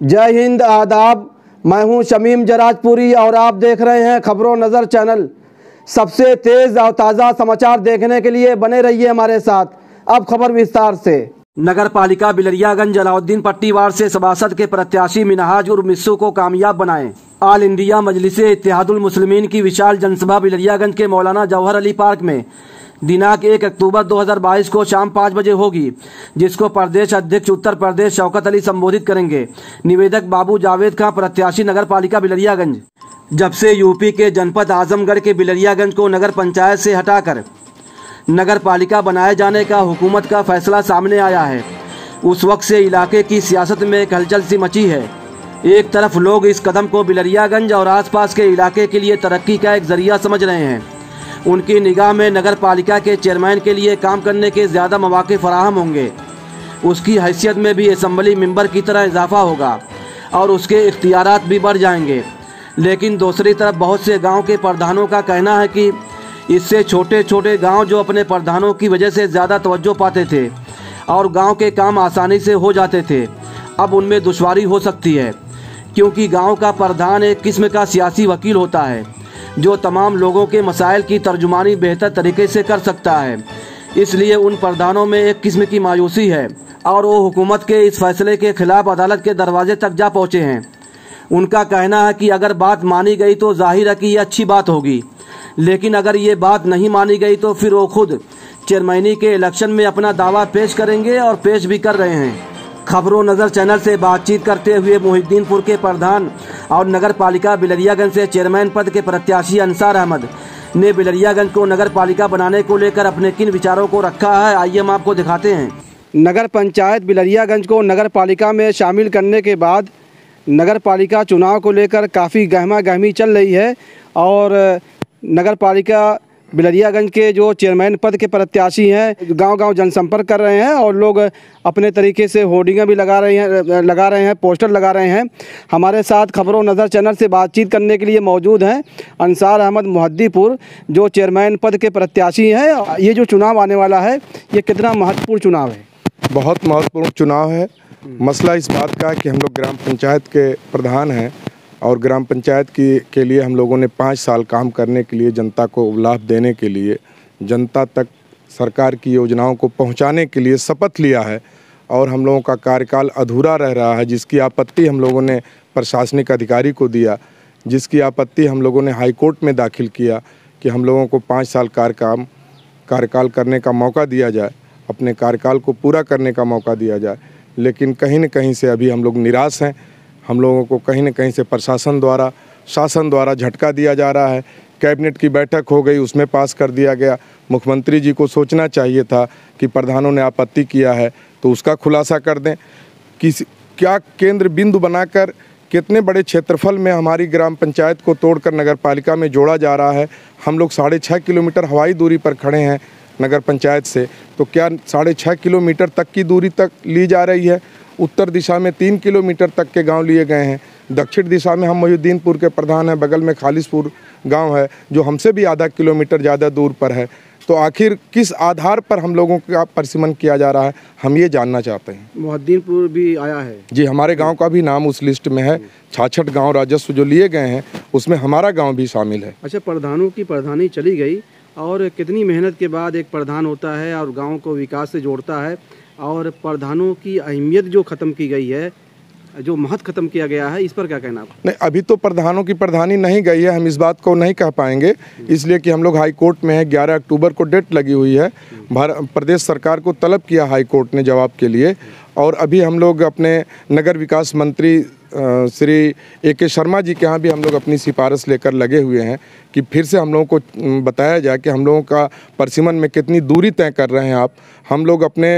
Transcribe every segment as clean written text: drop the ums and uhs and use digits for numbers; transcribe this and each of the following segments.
जय हिंद, आदाब। मैं हूं शमीम जराजपुरी और आप देख रहे हैं खबरों नज़र चैनल। सबसे तेज़ और ताज़ा समाचार देखने के लिए बने रहिए हमारे साथ। अब खबर विस्तार से। नगर पालिका बिलरियागंज अलाउद्दीन पट्टी वार्ड से सभासद के प्रत्याशी मिनहाज उर्फ मिस्सू को कामयाब बनाएं। ऑल इंडिया मजलिसे इत्तेहादुल मुस्लिमीन की विशाल जनसभा बिलरियागंज के मौलाना जौहर अली पार्क में दिनांक 1 अक्टूबर 2022 को शाम 5 बजे होगी, जिसको प्रदेश अध्यक्ष उत्तर प्रदेश शौकत अली संबोधित करेंगे। निवेदक बाबू जावेद खां, प्रत्याशी नगर पालिका बिलरियागंज। जब से यूपी के जनपद आजमगढ़ के बिलरियागंज को नगर पंचायत से हटाकर नगर पालिका बनाए जाने का हुकूमत का फैसला सामने आया है, उस वक्त से इलाके की सियासत में एक हलचल सी मची है। एक तरफ लोग इस कदम को बिलरियागंज और आसपास के इलाके के लिए तरक्की का एक जरिया समझ रहे हैं। उनकी निगाह में नगर पालिका के चेयरमैन के लिए काम करने के ज़्यादा मौके फराहम होंगे। उसकी हैसियत में भी असम्बली मेंबर की तरह इजाफा होगा और उसके इख्तियारात भी बढ़ जाएंगे। लेकिन दूसरी तरफ बहुत से गांव के प्रधानों का कहना है कि इससे छोटे छोटे गांव जो अपने प्रधानों की वजह से ज़्यादा तवज्जो पाते थे और गांव के काम आसानी से हो जाते थे, अब उनमें दुश्वारी हो सकती है, क्योंकि गांव का प्रधान एक किस्म का सियासी वकील होता है जो तमाम लोगों के मसाइल की तर्जुमानी बेहतर तरीके से कर सकता है। इसलिए उन प्रधानों में एक किस्म की मायूसी है और वो हुकूमत के इस फैसले के खिलाफ अदालत के दरवाजे तक जा पहुँचे हैं। उनका कहना है कि अगर बात मानी गई तो जाहिर है कि ये अच्छी बात होगी, लेकिन अगर ये बात नहीं मानी गई तो फिर वो खुद चेयरमैनी के इलेक्शन में अपना दावा पेश करेंगे और पेश भी कर रहे हैं। खबरों नज़र चैनल से बातचीत करते हुए मोहिद्दीनपुर के प्रधान और नगर पालिका बिलरियागंज से चेयरमैन पद के प्रत्याशी अंसार अहमद ने बिलरियागंज को नगर पालिका बनाने को लेकर अपने किन विचारों को रखा है, आइए हम आपको दिखाते हैं। नगर पंचायत बिलरियागंज को नगर पालिका में शामिल करने के बाद नगर पालिका चुनाव को लेकर काफ़ी गहमा गहमी चल रही है और नगर पालिका बिलरियागंज के जो चेयरमैन पद के प्रत्याशी हैं गांव-गांव जनसंपर्क कर रहे हैं और लोग अपने तरीके से होर्डिंगें भी लगा रहे हैं, पोस्टर लगा रहे हैं। हमारे साथ खबरों नज़र चैनल से बातचीत करने के लिए मौजूद हैं अंसार अहमद मोहिद्दीनपुर, जो चेयरमैन पद के प्रत्याशी हैं। ये जो चुनाव आने वाला है, ये कितना महत्वपूर्ण चुनाव है? बहुत महत्वपूर्ण चुनाव है। मसला इस बात का है कि हम लोग ग्राम पंचायत के प्रधान हैं और ग्राम पंचायत के लिए हम लोगों ने 5 साल काम करने के लिए, जनता को लाभ देने के लिए, जनता तक सरकार की योजनाओं को पहुंचाने के लिए शपथ लिया है और हम लोगों का कार्यकाल अधूरा रह रहा है, जिसकी आपत्ति हम लोगों ने प्रशासनिक अधिकारी को दिया, जिसकी आपत्ति हम लोगों ने हाई कोर्ट में दाखिल किया कि हम लोगों को 5 साल कार्यकाल करने का मौका दिया जाए, अपने कार्यकाल को पूरा करने का मौका दिया जाए। लेकिन कहीं न कहीं से अभी हम लोग निराश हैं। हम लोगों को कहीं न कहीं से प्रशासन द्वारा, शासन द्वारा झटका दिया जा रहा है। कैबिनेट की बैठक हो गई, उसमें पास कर दिया गया। मुख्यमंत्री जी को सोचना चाहिए था कि प्रधानों ने आपत्ति किया है तो उसका खुलासा कर दें कि क्या केंद्र बिंदु बनाकर कितने बड़े क्षेत्रफल में हमारी ग्राम पंचायत को तोड़कर नगर पालिका में जोड़ा जा रहा है। हम लोग 6.5 किलोमीटर हवाई दूरी पर खड़े हैं नगर पंचायत से, तो क्या 6.5 किलोमीटर तक की दूरी तक ली जा रही है? उत्तर दिशा में 3 किलोमीटर तक के गांव लिए गए हैं। दक्षिण दिशा में हम मोहिद्दीनपुर के प्रधान हैं, बगल में खालिसपुर गांव है जो हमसे भी आधा किलोमीटर ज़्यादा दूर पर है। तो आखिर किस आधार पर हम लोगों का परिसीमन किया जा रहा है, हम ये जानना चाहते हैं। मोहिद्दीनपुर भी आया है जी, हमारे गांव का भी नाम उस लिस्ट में है। 66 गाँव राजस्व जो लिए गए हैं उसमें हमारा गाँव भी शामिल है। अच्छा, प्रधानों की प्रधानी चली गई और कितनी मेहनत के बाद एक प्रधान होता है और गाँव को विकास से जोड़ता है, और प्रधानों की अहमियत जो ख़त्म की गई है, जो महत्व ख़त्म किया गया है, इस पर क्या कहना है? नहीं, अभी तो प्रधानों की प्रधानी नहीं गई है, हम इस बात को नहीं कह पाएंगे, इसलिए कि हम लोग हाई कोर्ट में है। 11 अक्टूबर को डेट लगी हुई है। प्रदेश सरकार को तलब किया हाई कोर्ट ने जवाब के लिए, और अभी हम लोग अपने नगर विकास मंत्री श्री AK शर्मा जी के यहाँ भी हम लोग अपनी सिफारिश लेकर लगे हुए हैं कि फिर से हम लोगों को बताया जाए कि हम लोगों का परिसीमन में कितनी दूरी तय कर रहे हैं आप। हम लोग अपने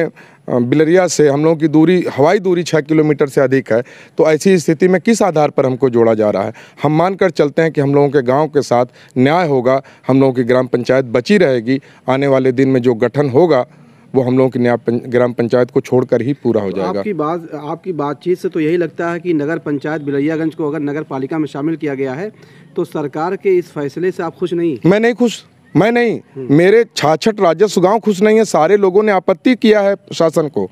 बिलरिया से हम लोगों की दूरी, हवाई दूरी 6 किलोमीटर से अधिक है, तो ऐसी स्थिति में किस आधार पर हमको जोड़ा जा रहा है? हम मानकर चलते हैं कि हम लोगों के गांव के साथ न्याय होगा, हम लोगों की ग्राम पंचायत बची रहेगी। आने वाले दिन में जो गठन होगा वो हम लोगों की ग्राम पंचायत को छोड़कर ही पूरा हो जाएगा। आपकी बातचीत से तो यही लगता है कि नगर पंचायत बिलरियागंज को अगर नगर पालिका में शामिल किया गया है तो सरकार के इस फैसले से आप खुश नहीं? मैं नहीं खुश, मैं नहीं। मेरे 66 राजस्व गाँव खुश नहीं है। सारे लोगों ने आपत्ति किया है शासन को।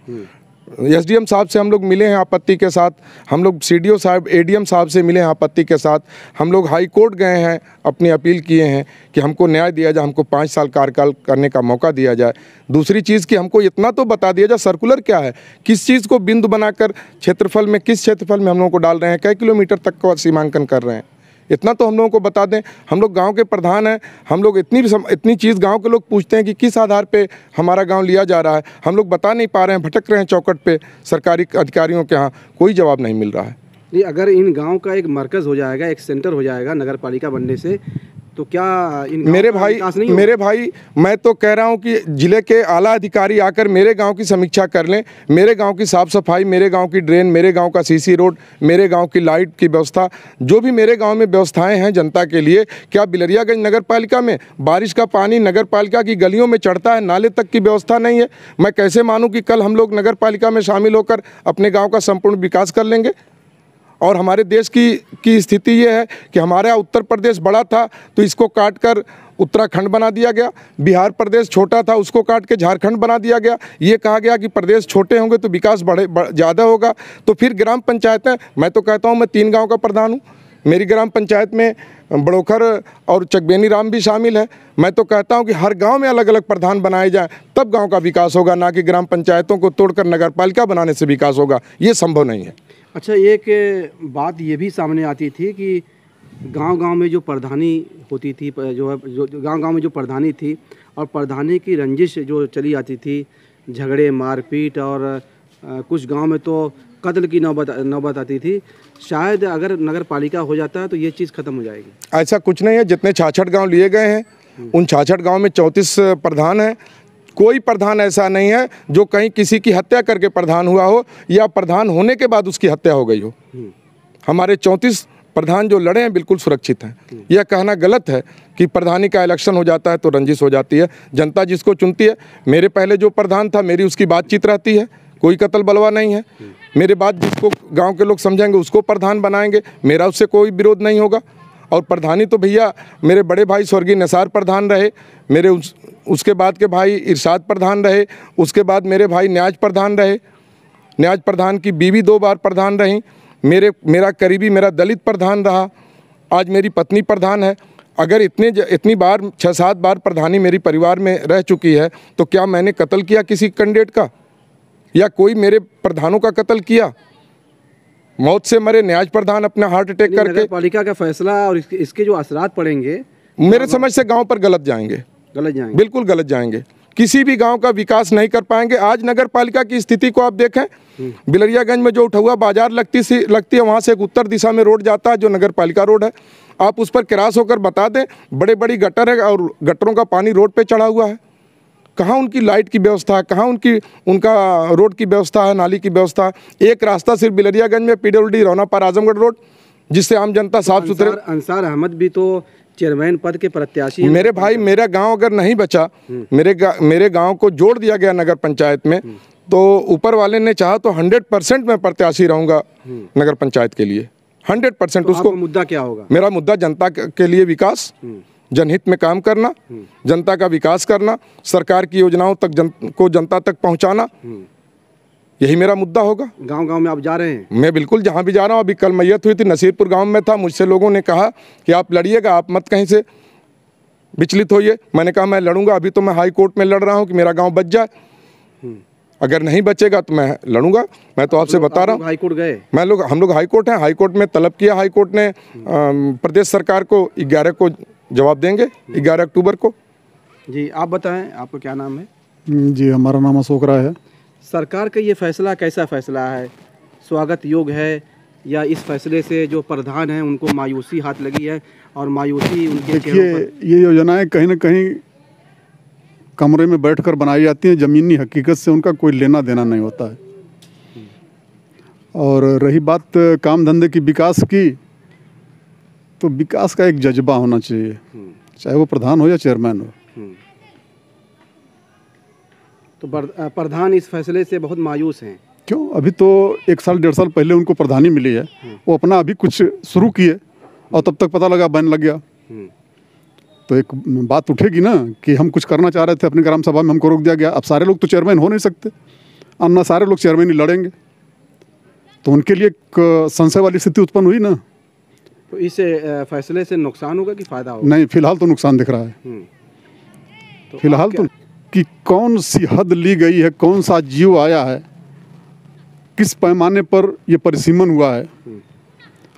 एसडीएम साहब से हम लोग मिले हैं आपत्ति के साथ, हम लोग सीडीओ साहब एडीएम साहब से मिले हैं आपत्ति के साथ, हम लोग हाई कोर्ट गए हैं, अपनी अपील किए हैं कि हमको न्याय दिया जाए, हमको 5 साल कार्यकाल करने का मौका दिया जाए। दूसरी चीज़ कि हमको इतना तो बता दिया जाए सर्कुलर क्या है, किस चीज़ को बिंदु बनाकर क्षेत्रफल में, किस क्षेत्रफल में हम लोगों को डाल रहे हैं, कई किलोमीटर तक का सीमांकन कर रहे हैं, इतना तो हम लोगों को बता दें। हम लोग गांव के प्रधान हैं, हम लोग इतनी चीज़ गांव के लोग पूछते हैं कि किस आधार पे हमारा गांव लिया जा रहा है, हम लोग बता नहीं पा रहे हैं, भटक रहे हैं चौकट पे, सरकारी अधिकारियों के यहाँ कोई जवाब नहीं मिल रहा है। नहीं, अगर इन गांव का एक मरकज़ हो जाएगा, एक सेंटर हो जाएगा नगर पालिका बनने से, तो क्या इन मेरे भाई मैं तो कह रहा हूं कि जिले के आला अधिकारी आकर मेरे गांव की समीक्षा कर लें, मेरे गांव की साफ़ सफाई, मेरे गांव की ड्रेन, मेरे गांव का सीसी रोड, मेरे गांव की लाइट की व्यवस्था, जो भी मेरे गांव में व्यवस्थाएं हैं जनता के लिए, क्या बिलरियागंज नगर पालिका में बारिश का पानी नगर पालिका की गलियों में चढ़ता है, नाले तक की व्यवस्था नहीं है। मैं कैसे मानूँ कि कल हम लोग नगर पालिका में शामिल होकर अपने गाँव का संपूर्ण विकास कर लेंगे। और हमारे देश की स्थिति ये है कि हमारा उत्तर प्रदेश बड़ा था तो इसको काट कर उत्तराखंड बना दिया गया, बिहार प्रदेश छोटा था उसको काट के झारखंड बना दिया गया। ये कहा गया कि प्रदेश छोटे होंगे तो विकास ज़्यादा होगा। तो फिर ग्राम पंचायतें, मैं तो कहता हूँ मैं 3 गांव का प्रधान हूँ, मेरी ग्राम पंचायत में बड़ोखर और चकबेनी राम भी शामिल है। मैं तो कहता हूँ कि हर गांव में अलग अलग प्रधान बनाए जाएं, तब गांव का विकास होगा, ना कि ग्राम पंचायतों को तोड़कर नगर पालिका बनाने से विकास होगा। ये संभव नहीं है। अच्छा, एक बात ये भी सामने आती थी कि गांव-गांव में जो प्रधानी होती थी, जो गांव-गांव में जो प्रधानी थी और प्रधानी की रंजिश जो चली आती थी, झगड़े, मारपीट और कुछ गांव में तो कत्ल की नौबत आती थी। शायद अगर नगर पालिका हो जाता है तो ये चीज़ खत्म हो जाएगी। ऐसा कुछ नहीं है। जितने 66 गाँव लिए गए हैं उन 66 गाँव में 34 प्रधान हैं। कोई प्रधान ऐसा नहीं है जो कहीं किसी की हत्या करके प्रधान हुआ हो या प्रधान होने के बाद उसकी हत्या हो गई हो। हमारे 34 प्रधान जो लड़े हैं बिल्कुल सुरक्षित हैं। यह कहना गलत है कि प्रधानी का इलेक्शन हो जाता है तो रंजिश हो जाती है। जनता जिसको चुनती है, मेरे पहले जो प्रधान था मेरी उसकी बातचीत रहती है, कोई कत्ल बलवा नहीं है। मेरे बाद जिसको गांव के लोग समझेंगे उसको प्रधान बनाएंगे, मेरा उससे कोई विरोध नहीं होगा। और प्रधानी तो भैया मेरे बड़े भाई स्वर्गीय निसार प्रधान रहे, मेरे उसके बाद के भाई इरशाद प्रधान रहे, उसके बाद मेरे भाई न्याज प्रधान रहे, न्याज प्रधान की बीवी 2 बार प्रधान रहीं, मेरा करीबी मेरा दलित प्रधान रहा, आज मेरी पत्नी प्रधान है। अगर इतनी बार 6-7 बार प्रधानी मेरी परिवार में रह चुकी है तो क्या मैंने कत्ल किया किसी कैंडिडेट का या कोई मेरे प्रधानों का कत्ल किया? मौत से मरे न्याज प्रधान अपना हार्ट अटैक करके। नगर पालिका का फैसला और इसके जो असरात पड़ेंगे मेरे समझ से गांव पर गलत जाएंगे, बिल्कुल गलत जाएंगे। किसी भी गांव का विकास नहीं कर पाएंगे। आज नगर पालिका की स्थिति को आप देखें, बिलरियागंज में जो उठौआ बाजार लगती है वहाँ से एक उत्तर दिशा में रोड जाता है जो नगर पालिका रोड है। आप उस पर क्रॉस होकर बता दें, बड़ी गटर है और गटरों का पानी रोड पे चढ़ा हुआ है। कहाँ उनकी लाइट की व्यवस्था है, कहाँ उनका रोड की व्यवस्था है, नाली की व्यवस्था है। एक रास्ता सिर्फ बिलरियागंज में PWD रौनापार आजमगढ़ रोड, जिससे आम जनता साफ सुथरे। अंसार अहमद भी तो चेयरमैन पद के प्रत्याशी हैं। मेरे भाई, मेरा गांव अगर नहीं बचा, मेरे गांव को जोड़ दिया गया नगर पंचायत में, तो ऊपर वाले ने चाहा तो 100% मैं प्रत्याशी रहूंगा नगर पंचायत के लिए, 100%। तो उसको मुद्दा क्या होगा? मेरा मुद्दा जनता के लिए विकास, जनहित में काम करना, जनता का विकास करना, सरकार की योजनाओं तक जनता तक पहुंचाना, यही मेरा मुद्दा होगा। गांव-गांव में आप जा रहे हैं? मैं बिल्कुल जहां भी जा रहा हूं। अभी कल मैयत हुई थी, नसीरपुर गांव में था, मुझसे लोगों ने कहा कि आप लड़िएगा, आप मत कहीं से विचलित होइए। मैंने कहा मैं लड़ूंगा। अभी तो मैं हाई कोर्ट में लड़ रहा हूं कि मेरा गांव बच जाए, अगर नहीं बचेगा तो मैं लड़ूंगा। मैं तो आपसे बता रहा हूँ। हाई कोर्ट गए? हम लोग हाई कोर्ट हैं, हाई कोर्ट में तलब किया। हाई कोर्ट ने प्रदेश सरकार को 11 को जवाब देंगे, 11 अक्टूबर को। जी, आप बताएं, आपका क्या नाम है? जी, हमारा नाम अशोक राय है। सरकार का ये फैसला कैसा फैसला है? स्वागत योग्य है या इस फैसले से जो प्रधान हैं उनको मायूसी हाथ लगी है और मायूसी उनके? देखिए, ये योजनाएं कहीं ना कहीं कमरे में बैठकर बनाई जाती हैं, ज़मीनी हकीकत से उनका कोई लेना देना नहीं होता है। और रही बात काम धंधे की, विकास की, तो विकास का एक जज्बा होना चाहिए, चाहे वो प्रधान हो या चेयरमैन हो। तो प्रधान इस फैसले से बहुत मायूस हैं। क्यों? अभी तो 1 साल 1.5 साल पहले उनको प्रधानी मिली है, वो अपना अभी कुछ शुरू किए और तब तक पता लगा बैन लग गया। तो एक बात उठेगी ना कि हम कुछ करना चाह रहे थे अपनी ग्राम सभा में, हमको रोक दिया गया। अब सारे लोग तो चेयरमैन हो नहीं सकते, अन्ना सारे लोग चेयरमैन ही लड़ेंगे, तो उनके लिए एक संशय वाली स्थिति उत्पन्न हुई ना। तो इस फैसले से नुकसान होगा कि फ़ायदा होगा? नहीं, फिलहाल तो नुकसान दिख रहा है। तो फिलहाल तो कि कौन सी हद ली गई है, कौन सा जीव आया है, किस पैमाने पर ये परिसीमन हुआ है।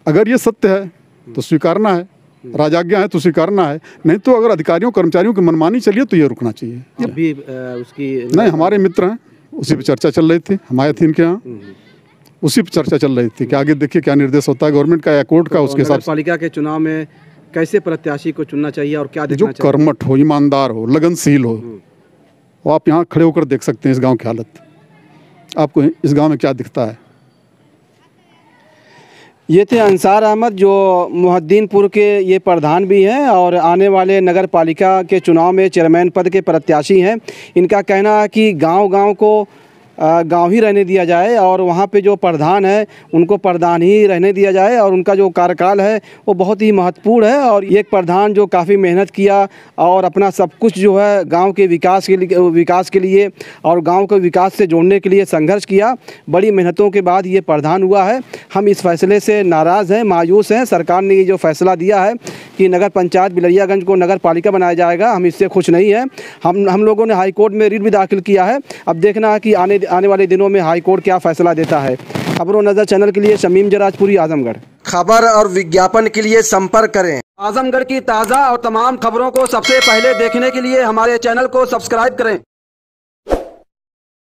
अगर ये सत्य है तो स्वीकारना है, राजाज्ञा है तो स्वीकारना है, नहीं तो अगर अधिकारियों कर्मचारियों की मनमानी चलिए तो ये रुकना चाहिए। अभी उसकी नहीं, हमारे मित्र हैं, उसी पर चर्चा चल रही थी, हम आए थे इनके यहाँ, उसी पर चर्चा चल रही थी कि आगे देखिए क्या निर्देश होता है गवर्नमेंट का या कोर्ट का, उसके हिसाब से। पालिका के चुनाव में कैसे प्रत्याशी को चुनना चाहिए और क्या देखना जो कर्मठ हो, ईमानदार हो, लगनशील हो, वो आप यहाँ खड़े होकर देख सकते हैं इस गांव की हालत। आपको इस गांव में क्या दिखता है? ये थे अंसार अहमद, जो मुहद्दीनपुर के ये प्रधान भी हैं और आने वाले नगर पालिका के चुनाव में चेयरमैन पद के प्रत्याशी हैं। इनका कहना है कि गांव-गांव को गांव ही रहने दिया जाए और वहाँ पे जो प्रधान है उनको प्रधान ही रहने दिया जाए और उनका जो कार्यकाल है वो बहुत ही महत्वपूर्ण है। और एक प्रधान जो काफ़ी मेहनत किया और अपना सब कुछ जो है गांव के विकास के लिए और गांव के विकास से जोड़ने के लिए संघर्ष किया, बड़ी मेहनतों के बाद ये प्रधान हुआ है। हम इस फैसले से नाराज़ हैं, मायूस हैं। सरकार ने ये जो फैसला दिया है कि नगर पंचायत बिलरियागंज को नगर पालिका बनाया जाएगा, हम इससे खुश नहीं हैं। हम लोगों ने हाई कोर्ट में रिट भी दाखिल किया है। अब देखना है कि आने वाले दिनों में हाई कोर्ट क्या फैसला देता है। खबरों नजर चैनल के लिए शमीम जराजपुरी, आजमगढ़। खबर और विज्ञापन के लिए संपर्क करें। आजमगढ़ की ताज़ा और तमाम खबरों को सबसे पहले देखने के लिए हमारे चैनल को सब्सक्राइब करें।